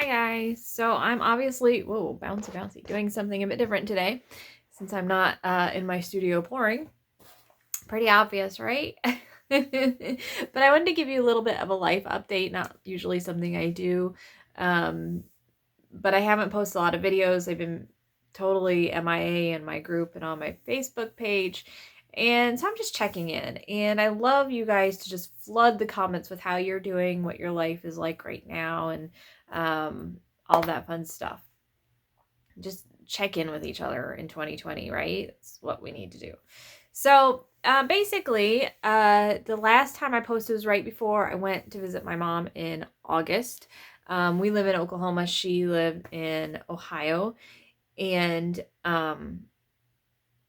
guys. So I'm obviously, whoa, bouncy, bouncy, doing something a bit different today since I'm not in my studio pouring. Pretty obvious, right? But I wanted to give you a little bit of a life update, not usually something I do. Um, but I haven't posted a lot of videos. I've been totally MIA in my group and on my Facebook page. And so I'm just checking in. And I love you guys to just flood the comments with how you're doing, what your life is like right now, and all that fun stuff. Just check in with each other in 2020, right? That's what we need to do. So basically, the last time I posted was right before I went to visit my mom in August. We live in Oklahoma. She lived in Ohio. And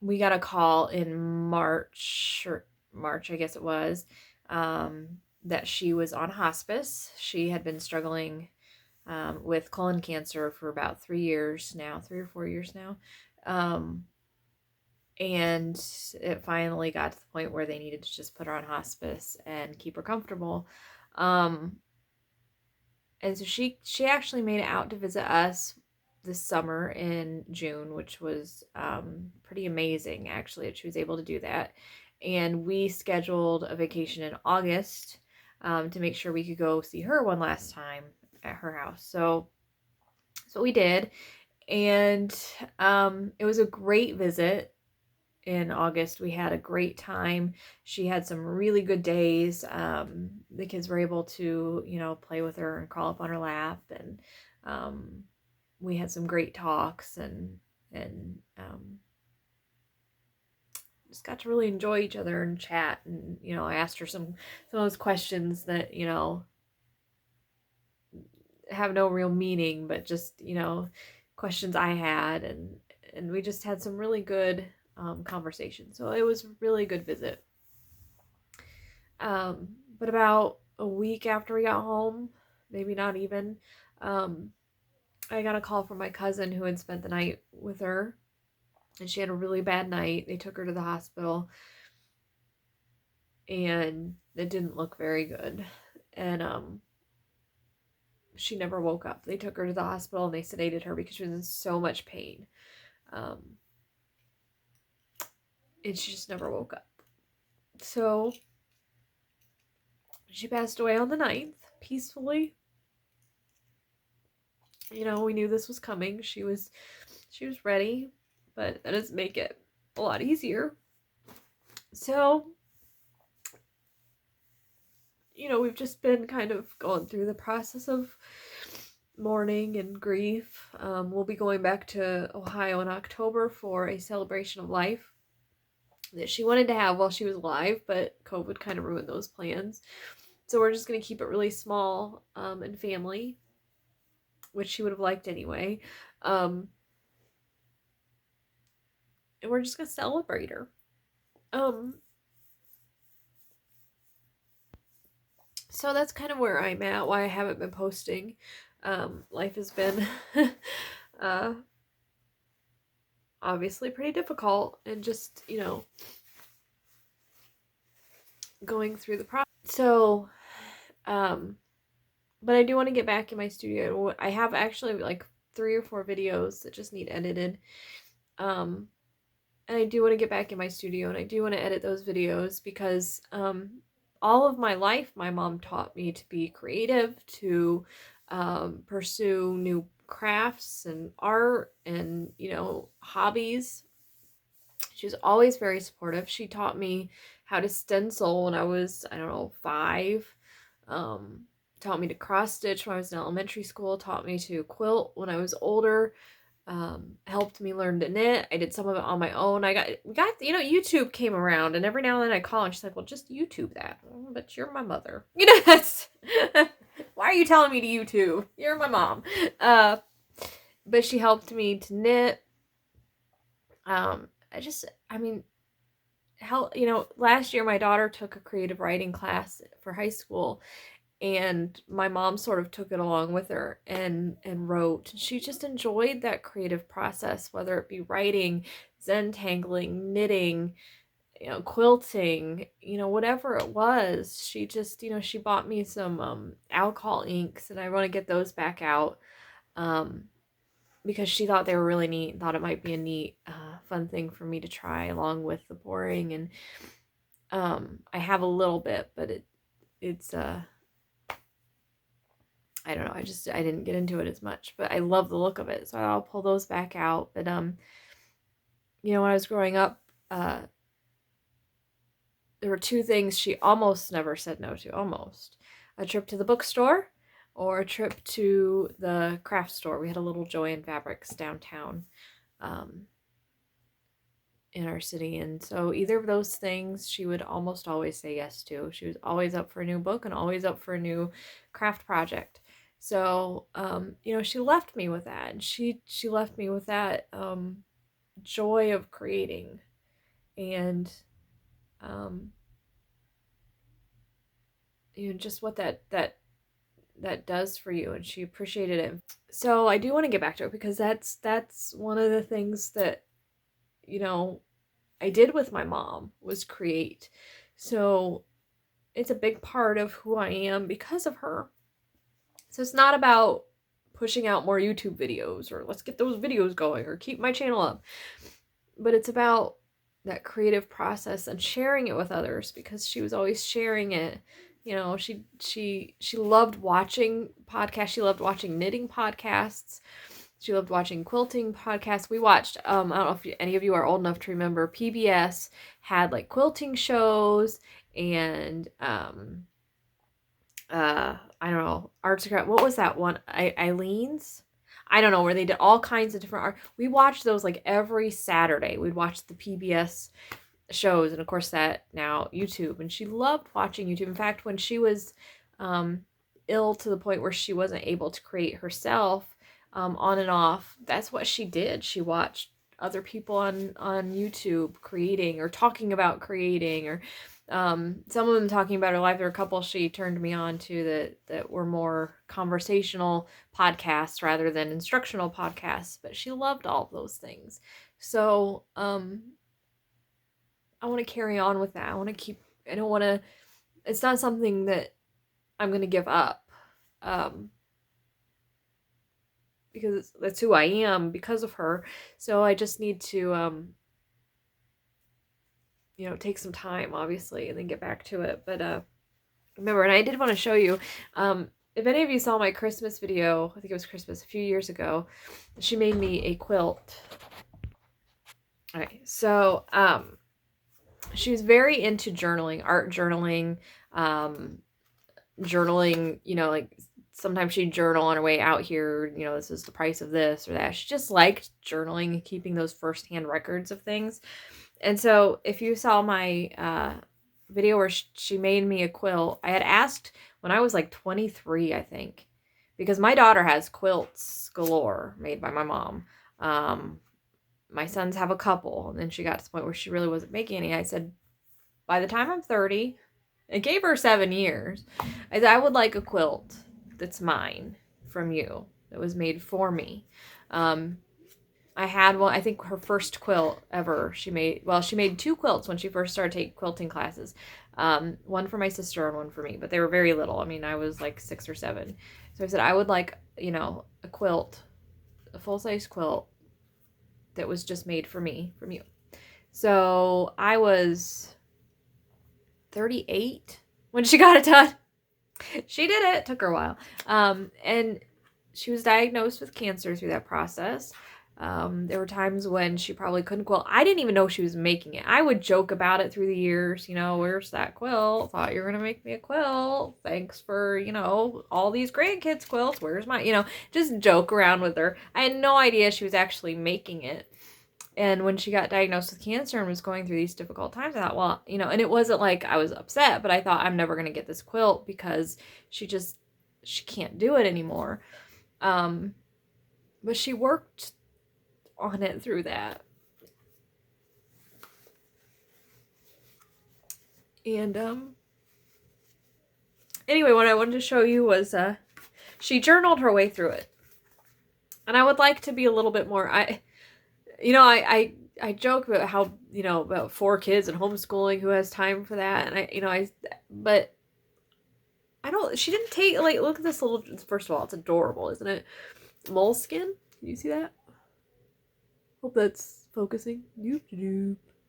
we got a call in March, I guess it was, that she was on hospice. She had been struggling with colon cancer for about 3 or 4 years now. And it finally got to the point where they needed to just put her on hospice and keep her comfortable. And so she actually made it out to visit us this summer in June, which was pretty amazing, actually, that she was able to do that. And we scheduled a vacation in August to make sure we could go see her one last time at her house. So that's what we did. And it was a great visit in August. We had a great time. She had some really good days. The kids were able to, play with her and crawl up on her lap, and we had some great talks and just got to really enjoy each other and chat. And I asked her some of those questions that have no real meaning, but just questions I had, and we just had some really good conversation. So it was a really good visit. But about a week after we got home, maybe not even, I got a call from my cousin who had spent the night with her, and she had a really bad night. They took her to the hospital, and it didn't look very good. And she never woke up. They took her to the hospital and they sedated her because she was in so much pain. And she just never woke up. So she passed away on the 9th, peacefully. We knew this was coming. She was ready, but that doesn't make it a lot easier. So, we've just been kind of going through the process of mourning and grief. We'll be going back to Ohio in October for a celebration of life that she wanted to have while she was alive, but COVID kind of ruined those plans. So we're just going to keep it really small and family, which she would have liked anyway. And we're just going to celebrate her. So that's kind of where I'm at, why I haven't been posting. Life has been obviously pretty difficult, and just, going through the process. So, but I do want to get back in my studio. I have actually like 3 or 4 videos that just need edited. And I do want to get back in my studio, and I do want to edit those videos because all of my life, my mom taught me to be creative, to pursue new crafts and art and, hobbies. She was always very supportive. She taught me how to stencil when I was, 5. Taught me to cross stitch when I was in elementary school. Taught me to quilt when I was older. Helped me learn to knit. I did some of it on my own. YouTube came around, and every now and then I call and she's like, well, just YouTube that. But you're my mother. That's why are you telling me to YouTube? You're my mom. But she helped me to knit. Last year my daughter took a creative writing class for high school, and my mom sort of took it along with her and wrote. She just enjoyed that creative process, whether it be writing, Zentangling, knitting, quilting, whatever it was. She just, she bought me some alcohol inks, and I want to get those back out. because she thought they were really neat and thought it might be a neat, fun thing for me to try along with the pouring. And I have a little bit, but it's I don't know. I didn't get into it as much, but I love the look of it, so I'll pull those back out. But when I was growing up, there were two things she almost never said no to. Almost a trip to the bookstore or a trip to the craft store. We had a little Joy and Fabrics downtown in our city, and so either of those things she would almost always say yes to. She was always up for a new book and always up for a new craft project. So she left me with that, and she left me with that joy of creating, and just what that does for you, and she appreciated it. So I do want to get back to it, because that's one of the things that I did with my mom, was create. So it's a big part of who I am because of her. So it's not about pushing out more YouTube videos, or let's get those videos going, or keep my channel up, but it's about that creative process and sharing it with others, because she was always sharing it. She loved watching podcasts. She loved watching knitting podcasts. She loved watching quilting podcasts. We watched, I don't know if any of you are old enough to remember, PBS had like quilting shows, and I don't know, arts and crafts. What was that one? Eileen's? I don't know, where they did all kinds of different art. We watched those like every Saturday. We'd watch the PBS shows, and of course that now YouTube. And she loved watching YouTube. In fact, when she was ill to the point where she wasn't able to create herself, on and off, that's what she did. She watched other people on YouTube creating, or talking about creating, or some of them talking about her life. There were a couple she turned me on to that were more conversational podcasts rather than instructional podcasts, but she loved all of those things. So I want to carry on with that. I don't want to, it's not something that I'm going to give up, because that's who I am because of her. So I just need to take some time, obviously, and then get back to it. But remember, and I did want to show you, if any of you saw my Christmas video, I think it was Christmas a few years ago, she made me a quilt. All right, so she was very into journaling, art journaling, journaling, like sometimes she'd journal on her way out here, this is the price of this or that. She just liked journaling and keeping those firsthand records of things. And so if you saw my video where she made me a quilt, I had asked when I was like 23, I think, because my daughter has quilts galore made by my mom. My sons have a couple, and then she got to the point where she really wasn't making any. I said, by the time I'm 30, it gave her 7 years. I said, I would like a quilt that's mine from you, that was made for me. I had one, I think her first quilt ever she made, she made 2 quilts when she first started taking quilting classes. One for my sister and one for me, but they were very little. I mean, I was like 6 or 7. So I said, I would like, a quilt, a full-size quilt that was just made for me, from you. So I was 38 when she got it done. She did it. It took her a while. And she was diagnosed with cancer through that process. There were times when she probably couldn't quilt. I didn't even know she was making it. I would joke about it through the years. Where's that quilt? Thought you were going to make me a quilt. Thanks for, all these grandkids' quilts. Where's my, just joke around with her. I had no idea she was actually making it. And when she got diagnosed with cancer and was going through these difficult times, I thought, well, and it wasn't like I was upset, but I thought, I'm never going to get this quilt because she can't do it anymore. But she worked on it through that. And anyway, what I wanted to show you was she journaled her way through it. And I would like to be a little bit more, I joke about how, about 4 kids and homeschooling, who has time for that. And but she didn't take, like, look at this little, first of all, it's adorable, isn't it? Moleskin. Can you see that? Hope that's focusing.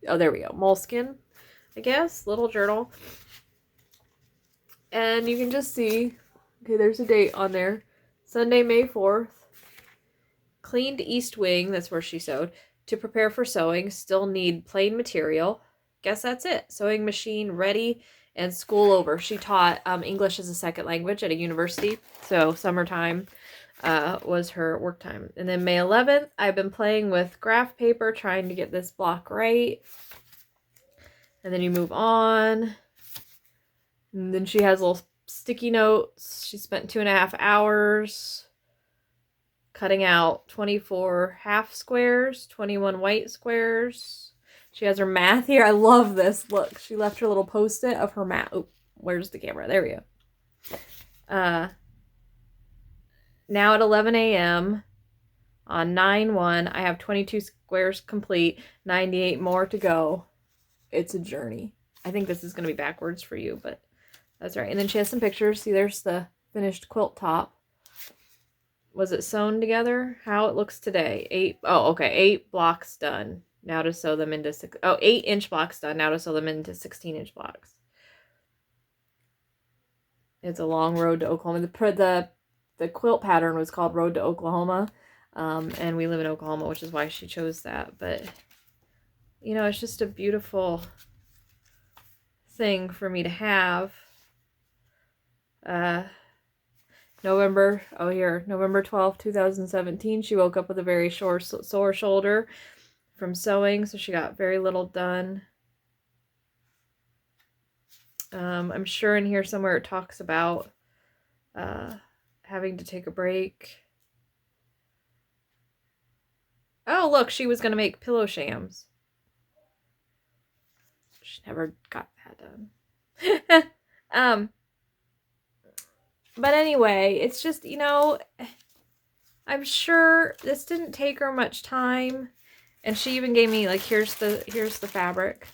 Oh, there we go. Moleskin, I guess. Little journal. And you can just see, okay, there's a date on there. Sunday, May 4th. Cleaned east wing, that's where she sewed. To prepare for sewing, still need plain material. Guess that's it. Sewing machine ready and school over. She taught English as a second language at a university. So summertime was her work time. And then May 11th, I've been playing with graph paper, trying to get this block right. And then you move on. And then she has little sticky notes. She spent 2.5 hours cutting out 24 half squares, 21 white squares. She has her math here. I love this. Look, she left her little post-it of her math. Oh, where's the camera? There we go. Now at 11 a.m. on 9/1, I have 22 squares complete, 98 more to go. It's a journey. I think this is going to be backwards for you, but that's right. And then she has some pictures. See, there's the finished quilt top. Was it sewn together? How it looks today. 8 blocks done. Now to sew them into 8-inch blocks done. Now to sew them into 16-inch blocks. It's a long road to Oklahoma. The quilt pattern was called Road to Oklahoma. And we live in Oklahoma, which is why she chose that. But, you know, it's just a beautiful thing for me to have. November 12th, 2017, she woke up with a very sore shoulder from sewing, so she got very little done. I'm sure in here somewhere it talks about having to take a break. Oh, look, she was going to make pillow shams. She never got that done. But anyway, it's just, you know, I'm sure this didn't take her much time. And she even gave me, like, here's the fabric.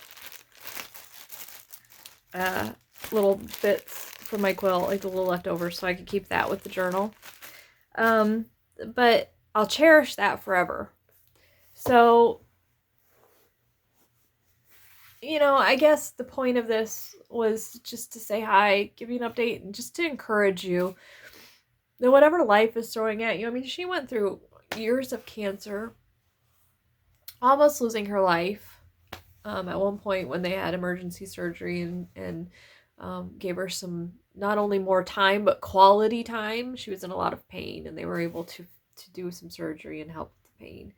Little bits from my quilt, like the little leftovers, so I could keep that with the journal. But I'll cherish that forever. So, you know, I guess the point of this was just to say hi, give you an update, and just to encourage you that whatever life is throwing at you, I mean, she went through years of cancer, almost losing her life at one point when they had emergency surgery and gave her some, not only more time, but quality time. She was in a lot of pain, and they were able to do some surgery and help with the pain.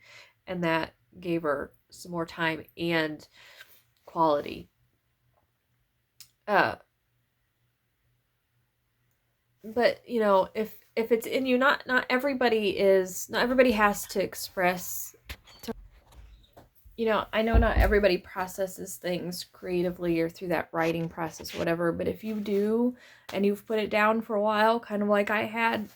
And that gave her some more time and quality. But you know, if it's in you, not everybody has to express. You know, I know not everybody processes things creatively or through that writing process or whatever, but if you do and you've put it down for a while, kind of like I had,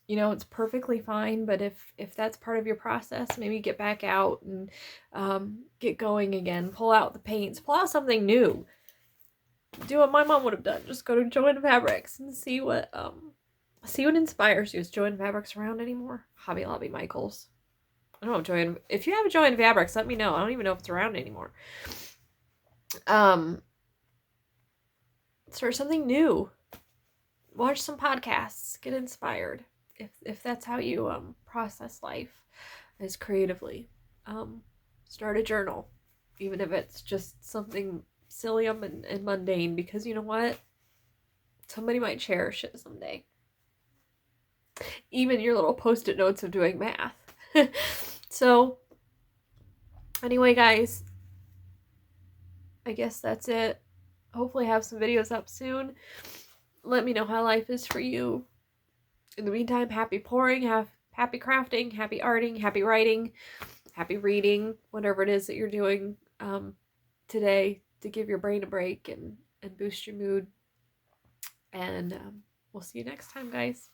you know, it's perfectly fine. But if that's part of your process, maybe get back out and get going again. Pull out the paints. Pull out something new. Do what my mom would have done. Just go to Joann Fabrics and see what inspires you. Is Joann Fabrics around anymore? Hobby Lobby Michaels. I don't know, if you have a Joann Fabrics, let me know. I don't even know if it's around anymore. Start something new. Watch some podcasts. Get inspired. If that's how you process life as creatively. Start a journal. Even if it's just something silly and mundane, because you know what? Somebody might cherish it someday. Even your little post-it notes of doing math. So, anyway, guys, I guess that's it. Hopefully have some videos up soon. Let me know how life is for you. In the meantime, happy pouring, happy crafting, happy arting, happy writing, happy reading, whatever it is that you're doing today to give your brain a break and boost your mood. And we'll see you next time, guys.